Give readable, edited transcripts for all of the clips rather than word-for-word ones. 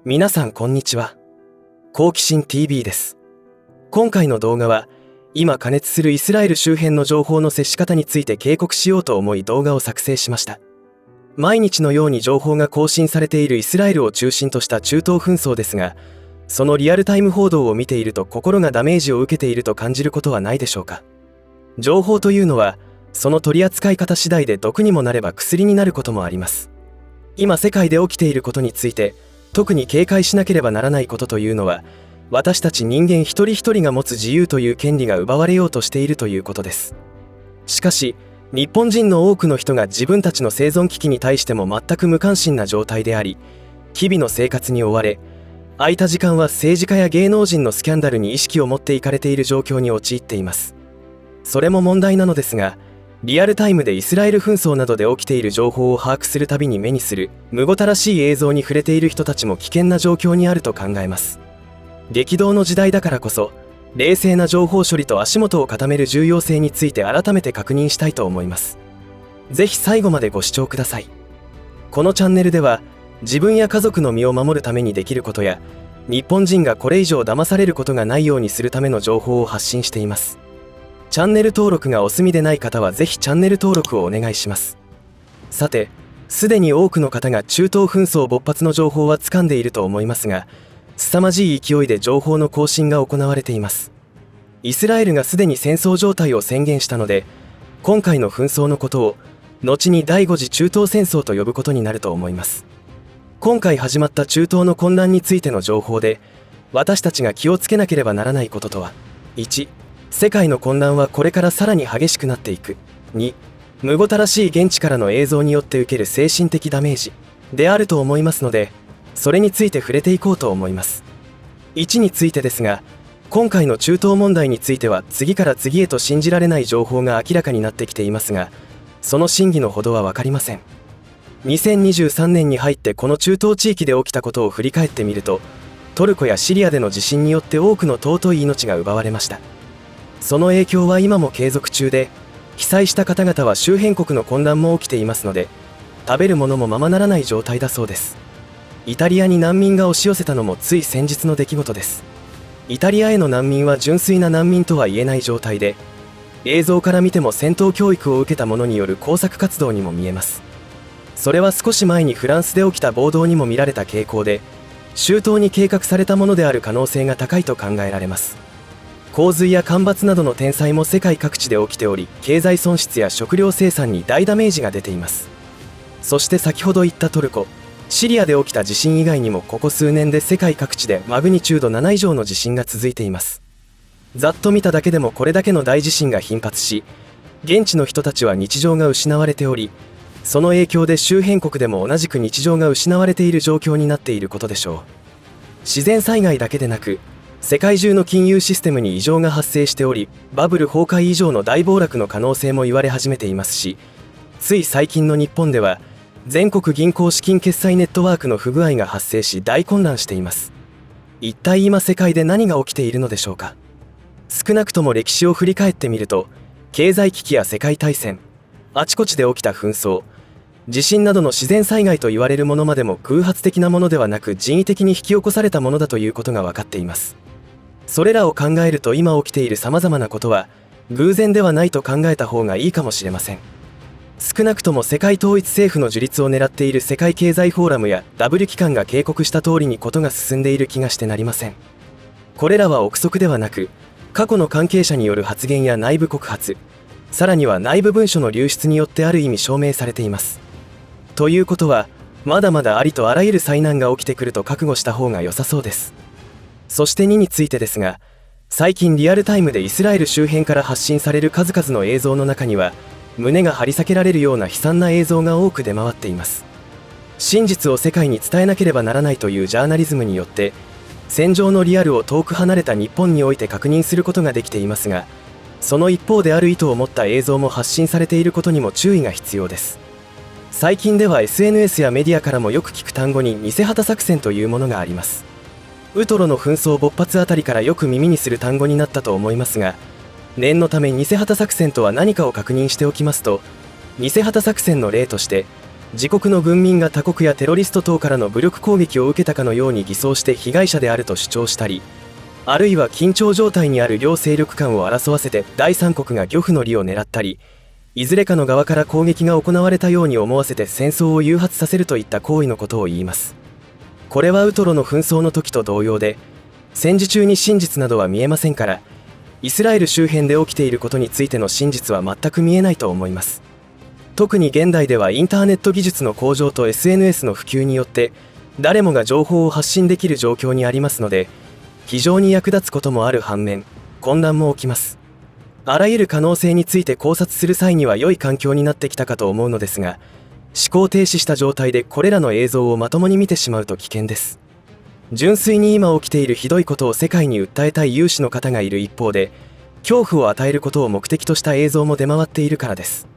皆さんこんにちは。好奇心 TV です。今回の動画は今過熱するイスラエル周辺の情報の接し方について警告しようと思い動画を作成しました。毎日のように情報が更新されているイスラエルを中心とした中東紛争ですが、そのリアルタイム報道を見ていると心がダメージを受けていると感じることはないでしょうか。情報というのはその取り扱い方次第で毒にもなれば薬になることもあります。今世界で起きていることについて特に警戒しなければならないことというのは、私たち人間一人一人が持つ自由という権利が奪われようとしているということです。しかし日本人の多くの人が自分たちの生存危機に対しても全く無関心な状態であり、日々の生活に追われ、空いた時間は政治家や芸能人のスキャンダルに意識を持っていかれている状況に陥っています。それも問題なのですが、リアルタイムでイスラエル紛争などで起きている情報を把握するたびに目にするむごたらしい映像に触れている人たちも危険な状況にあると考えます。激動の時代だからこそ、冷静な情報処理と足元を固める重要性について改めて確認したいと思います。ぜひ最後までご視聴ください。このチャンネルでは、自分や家族の身を守るためにできることや、日本人がこれ以上騙されることがないようにするための情報を発信しています。チャンネル登録がお済みでない方はぜひチャンネル登録をお願いします。さて、すでに多くの方が中東紛争勃発の情報は掴んでいると思いますが、凄まじい勢いで情報の更新が行われています。イスラエルがすでに戦争状態を宣言したので、今回の紛争のことを後に第5次中東戦争と呼ぶことになると思います。今回始まった中東の混乱についての情報で、私たちが気をつけなければならないこととは、1、世界の混乱はこれからさらに激しくなっていく。2、むごたらしい現地からの映像によって受ける精神的ダメージであると思いますので、それについて触れていこうと思います。1についてですが、今回の中東問題については次から次へと信じられない情報が明らかになってきていますが、その真偽のほどは分かりません。2023年に入ってこの中東地域で起きたことを振り返ってみると、トルコやシリアでの地震によって多くの尊い命が奪われました。その影響は今も継続中で、被災した方々は周辺国の混乱も起きていますので、食べるものもままならない状態だそうです。イタリアに難民が押し寄せたのもつい先日の出来事です。イタリアへの難民は純粋な難民とは言えない状態で、映像から見ても戦闘教育を受けた者による工作活動にも見えます。それは少し前にフランスで起きた暴動にも見られた傾向で、周到に計画されたものである可能性が高いと考えられます。洪水や干ばつなどの天災も世界各地で起きており、経済損失や食料生産に大ダメージが出ています。そして先ほど言ったトルコ、シリアで起きた地震以外にもここ数年で世界各地でマグニチュード7以上の地震が続いています。ざっと見ただけでもこれだけの大地震が頻発し、現地の人たちは日常が失われており、その影響で周辺国でも同じく日常が失われている状況になっていることでしょう。自然災害だけでなく、世界中の金融システムに異常が発生しており、バブル崩壊以上の大暴落の可能性も言われ始めていますし、つい最近の日本では全国銀行資金決済ネットワークの不具合が発生し大混乱しています。一体今世界で何が起きているのでしょうか。少なくとも歴史を振り返ってみると、経済危機や世界大戦、あちこちで起きた紛争、地震などの自然災害と言われるものまでも偶発的なものではなく人為的に引き起こされたものだということが分かっています。それらを考えると今起きている様々なことは偶然ではないと考えた方がいいかもしれません。少なくとも世界統一政府の樹立を狙っている世界経済フォーラムや W 機関が警告した通りにことが進んでいる気がしてなりません。これらは憶測ではなく、過去の関係者による発言や内部告発、さらには内部文書の流出によってある意味証明されています。ということは、まだまだありとあらゆる災難が起きてくると覚悟した方が良さそうです。そして2についてですが、最近リアルタイムでイスラエル周辺から発信される数々の映像の中には、胸が張り裂けられるような悲惨な映像が多く出回っています。真実を世界に伝えなければならないというジャーナリズムによって、戦場のリアルを遠く離れた日本において確認することができていますが、その一方である意図を持った映像も発信されていることにも注意が必要です。最近では SNS やメディアからもよく聞く単語に偽旗作戦というものがあります。ウトロの紛争勃発あたりからよく耳にする単語になったと思いますが、念のため偽旗作戦とは何かを確認しておきますと、偽旗作戦の例として、自国の軍民が他国やテロリスト等からの武力攻撃を受けたかのように偽装して被害者であると主張したり、あるいは緊張状態にある両勢力間を争わせて第三国が漁夫の利を狙ったり、いずれかの側から攻撃が行われたように思わせて戦争を誘発させるといった行為のことを言います。これはウトロの紛争の時と同様で、戦時中に真実などは見えませんから、イスラエル周辺で起きていることについての真実は全く見えないと思います。特に現代ではインターネット技術の向上と SNS の普及によって誰もが情報を発信できる状況にありますので、非常に役立つこともある反面、混乱も起きます。あらゆる可能性について考察する際には良い環境になってきたかと思うのですが、思考停止した状態でこれらの映像をまともに見てしまうと危険です。純粋に今起きているひどいことを世界に訴えたい有志の方がいる一方で、恐怖を与えることを目的とした映像も出回っているからです。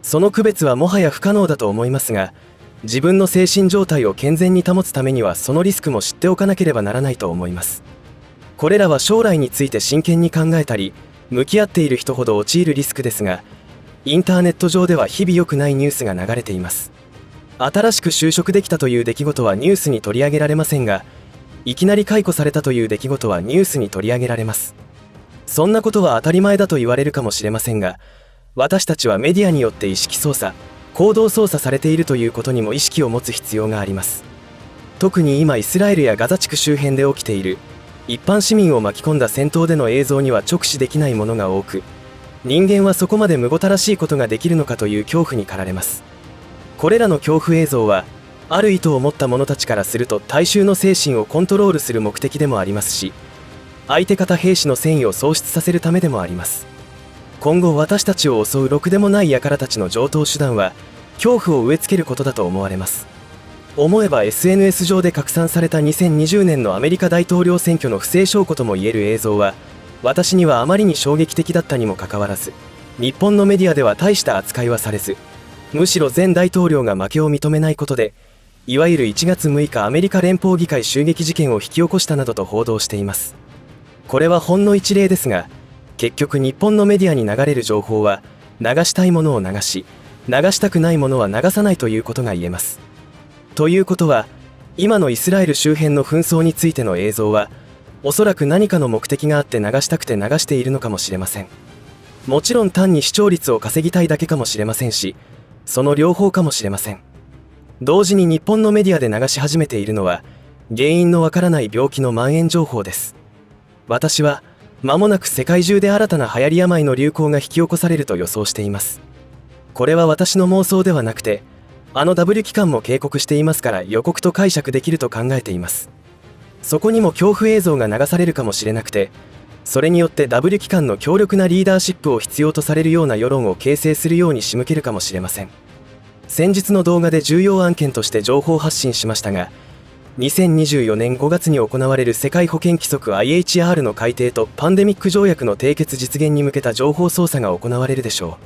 その区別はもはや不可能だと思いますが、自分の精神状態を健全に保つためにはそのリスクも知っておかなければならないと思います。これらは将来について真剣に考えたり向き合っている人ほど陥るリスクですが、インターネット上では日々良くないニュースが流れています。新しく就職できたという出来事はニュースに取り上げられませんが、いきなり解雇されたという出来事はニュースに取り上げられます。そんなことは当たり前だと言われるかもしれませんが、私たちはメディアによって意識操作、行動操作されているということにも意識を持つ必要があります。特に今イスラエルやガザ地区周辺で起きている一般市民を巻き込んだ戦闘での映像には直視できないものが多く、人間はそこまでむごたらしいことができるのかという恐怖に駆られます。これらの恐怖映像はある意図を持った者たちからすると大衆の精神をコントロールする目的でもありますし、相手方兵士の戦意を喪失させるためでもあります。今後私たちを襲うろくでもない輩たちの常套手段は恐怖を植え付けることだと思われます。思えば SNS 上で拡散された2020年のアメリカ大統領選挙の不正証拠ともいえる映像は、私にはあまりに衝撃的だったにもかかわらず、日本のメディアでは大した扱いはされず、むしろ前大統領が負けを認めないことで、いわゆる1月6日アメリカ連邦議会襲撃事件を引き起こしたなどと報道しています。これはほんの一例ですが、結局日本のメディアに流れる情報は流したいものを流し、流したくないものは流さないということが言えます。ということは、今のイスラエル周辺の紛争についての映像はおそらく何かの目的があって流したくて流しているのかもしれません。もちろん単に視聴率を稼ぎたいだけかもしれませんし、その両方かもしれません。同時に日本のメディアで流し始めているのは原因のわからない病気の蔓延情報です。私は間もなく世界中で新たな流行り病の流行が引き起こされると予想しています。これは私の妄想ではなくて、W 機関も警告していますから予告と解釈できると考えています。そこにも恐怖映像が流されるかもしれなくて、それによって W 機関の強力なリーダーシップを必要とされるような世論を形成するように仕向けるかもしれません。先日の動画で重要案件として情報発信しましたが、2024年5月に行われる世界保健規則 IHR の改定とパンデミック条約の締結実現に向けた情報操作が行われるでしょ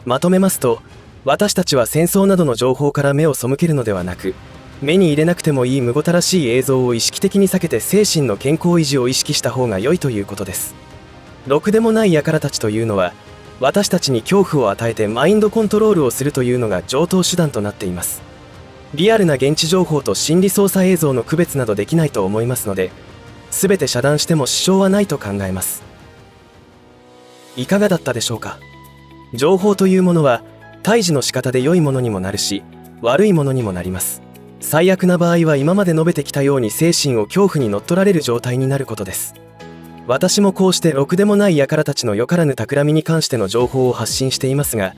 う。まとめますと、私たちは戦争などの情報から目を背けるのではなく、目に入れなくてもいいむごたらしい映像を意識的に避けて精神の健康維持を意識した方が良いということです。ろくでもない輩たちというのは、私たちに恐怖を与えてマインドコントロールをするというのが常套手段となっています。リアルな現地情報と心理操作映像の区別などできないと思いますので、全て遮断しても支障はないと考えます。いかがだったでしょうか。情報というものは対峙の仕方で良いものにもなるし、悪いものにもなります。最悪な場合は今まで述べてきたように精神を恐怖に乗っ取られる状態になることです。私もこうしてろくでもない輩たちのよからぬ企みに関しての情報を発信していますが、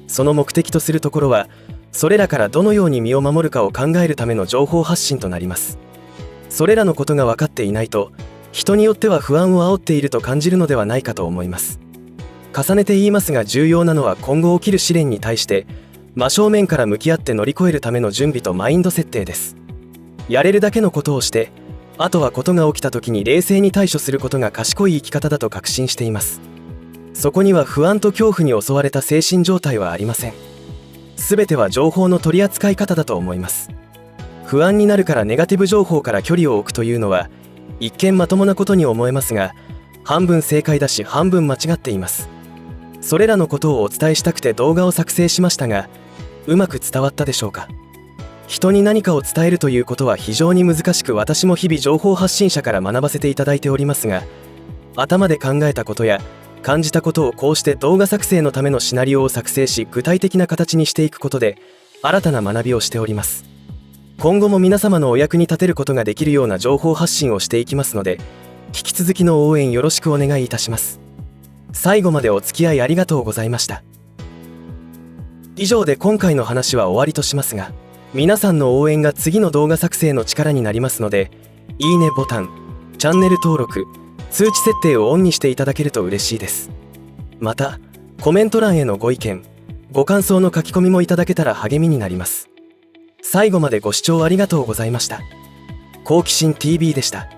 その目的とするところは、それらからどのように身を守るかを考えるための情報発信となります。それらのことが分かっていないと、人によっては不安を煽っていると感じるのではないかと思います。重ねて言いますが、重要なのは今後起きる試練に対して真正面から向き合って乗り越えるための準備とマインド設定です。やれるだけのことをして、あとはことが起きた時に冷静に対処することが賢い生き方だと確信しています。そこには不安と恐怖に襲われた精神状態はありません。全ては情報の取り扱い方だと思います。不安になるからネガティブ情報から距離を置くというのは一見まともなことに思えますが、半分正解だし半分間違っています。それらのことをお伝えしたくて動画を作成しましたが、うまく伝わったでしょうか。人に何かを伝えるということは非常に難しく、私も日々情報発信者から学ばせていただいておりますが、頭で考えたことや感じたことをこうして動画作成のためのシナリオを作成し、具体的な形にしていくことで新たな学びをしております。今後も皆様のお役に立てることができるような情報発信をしていきますので、引き続きの応援よろしくお願いいたします。最後までお付き合いありがとうございました。以上で今回の話は終わりとしますが、皆さんの応援が次の動画作成の力になりますので、いいねボタン、チャンネル登録、通知設定をオンにしていただけると嬉しいです。また、コメント欄へのご意見、ご感想の書き込みもいただけたら励みになります。最後までご視聴ありがとうございました。好奇心 TV でした。